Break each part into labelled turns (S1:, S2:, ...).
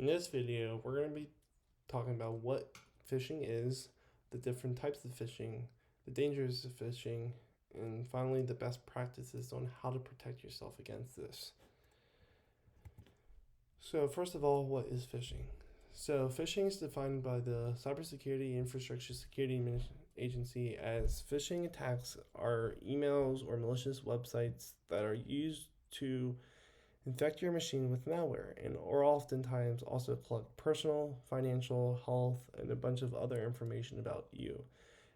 S1: this video, we're going to be talking about what phishing is, the different types of phishing, the dangers of phishing, and finally the best practices on how to protect yourself against this. So, first of all, what is phishing? So, phishing is defined by the Cybersecurity Infrastructure Security Agency as phishing attacks are emails or malicious websites that are used to infect your machine with malware and or oftentimes also collect personal, financial, health, and a bunch of other information about you.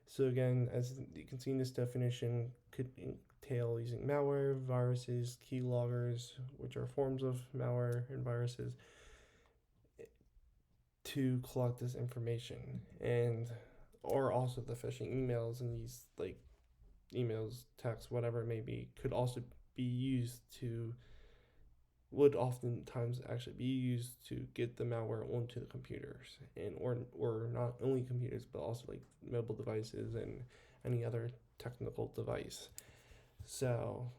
S1: So again, as you can see in this definition, could entail using malware, viruses, keyloggers, which are forms of malware and viruses, to collect this information, and or also the phishing emails and these like emails, texts, whatever it may be, could also be used to would oftentimes actually be used to get the malware onto the computers and or not only computers but also like mobile devices and any other technical device. So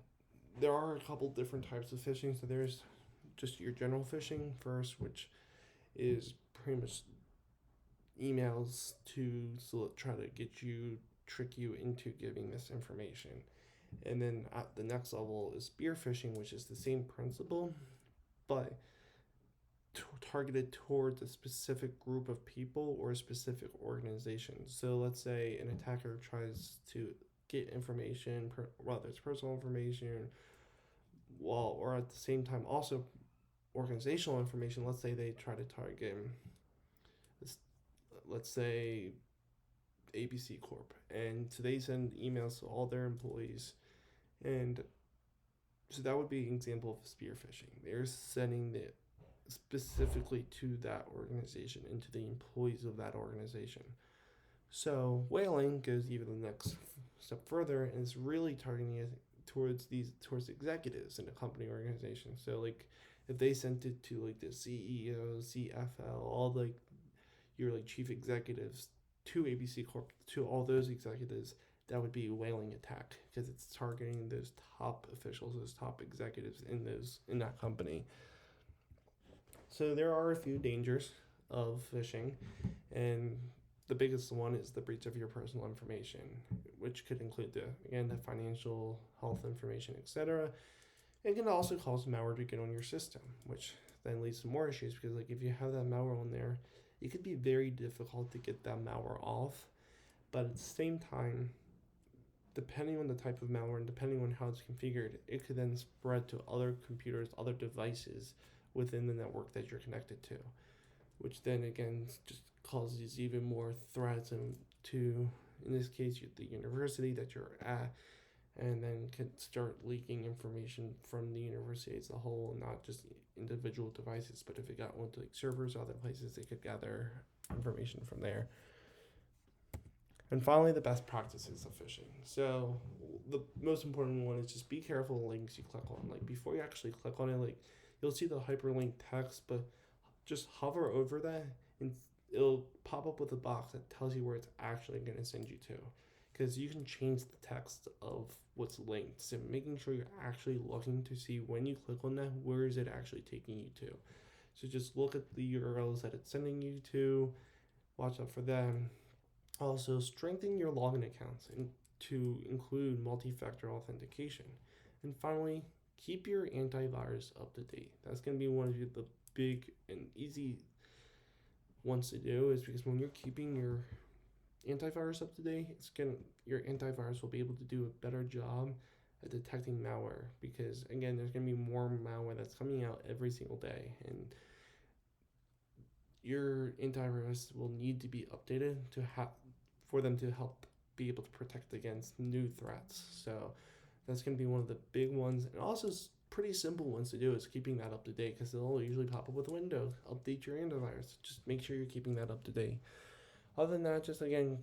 S1: there are a couple different types of phishing. So there's just your general phishing first, which is pretty much emails to try to get you trick you into giving this information. And then at the next level is spear phishing, which is the same principle but targeted towards a specific group of people or a specific organization. So let's say an attacker tries to get information, whether it's personal information, while or at the same time also organizational information. Let's say they try to target, let's say ABC Corp, and so they send emails to all their employees, and so that would be an example of spear phishing. They're sending the specifically to that organization and to the employees of that organization. So whaling goes even the next step further and is really targeting it towards executives in a company organization. So like if they sent it to like the CEO, CFL, all like your like chief executives to ABC Corp, to all those executives, that would be a whaling attack because it's targeting those top officials, those top executives in that company. So there are a few dangers of phishing, and the biggest one is the breach of your personal information, which could include the financial, health information, etc. It can also cause malware to get on your system, which then leads to more issues because like if you have that malware on there, it could be very difficult to get that malware off. But at the same time, depending on the type of malware and depending on how it's configured, it could then spread to other computers, other devices within the network that you're connected to, which then again just causes even more threats and to, in this case, the university that you're at, and then could start leaking information from the university as a whole, not just individual devices, but if it got onto like servers or other places, they could gather information from there. And finally, the best practices of phishing. So the most important one is just be careful of the links you click on. Like before you actually click on it, like you'll see the hyperlink text, but just hover over that and it'll pop up with a box that tells you where it's actually going to send you to. Because you can change the text of what's linked. So making sure you're actually looking to see when you click on that, where is it actually taking you to. So just look at the URLs that it's sending you to, watch out for them. Also, strengthen your login accounts and to include multi-factor authentication. And finally, keep your antivirus up to date. That's going to be one of the big and easy ones to do is because when you're keeping your antivirus up to date, your antivirus will be able to do a better job at detecting malware because again, there's going to be more malware that's coming out every single day, and your antivirus will need to be updated for them to help be able to protect against new threats. So that's going to be one of the big ones, and also pretty simple ones to do is keeping that up to date because they'll usually pop up with a window, update your antivirus. Just make sure you're keeping that up to date. Other than that, just again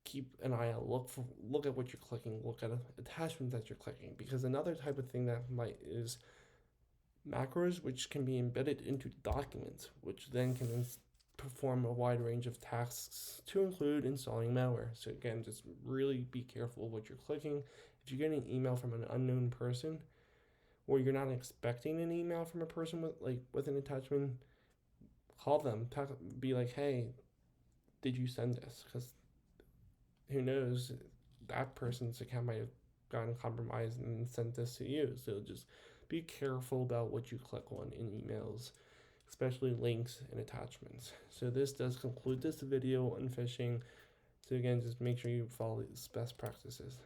S1: keep an eye out. Look at what you're clicking. Look at attachments that you're clicking because another type of thing that might is macros, which can be embedded into documents, which then can perform a wide range of tasks to include installing malware. So again, just really be careful what you're clicking. If you get an email from an unknown person, or you're not expecting an email from a person with an attachment, call them, be like, hey, did you send this? Because who knows, that person's account might have gotten compromised and sent this to you. So just be careful about what you click on in emails, especially links and attachments. So this does conclude this video on phishing. So again, just make sure you follow these best practices.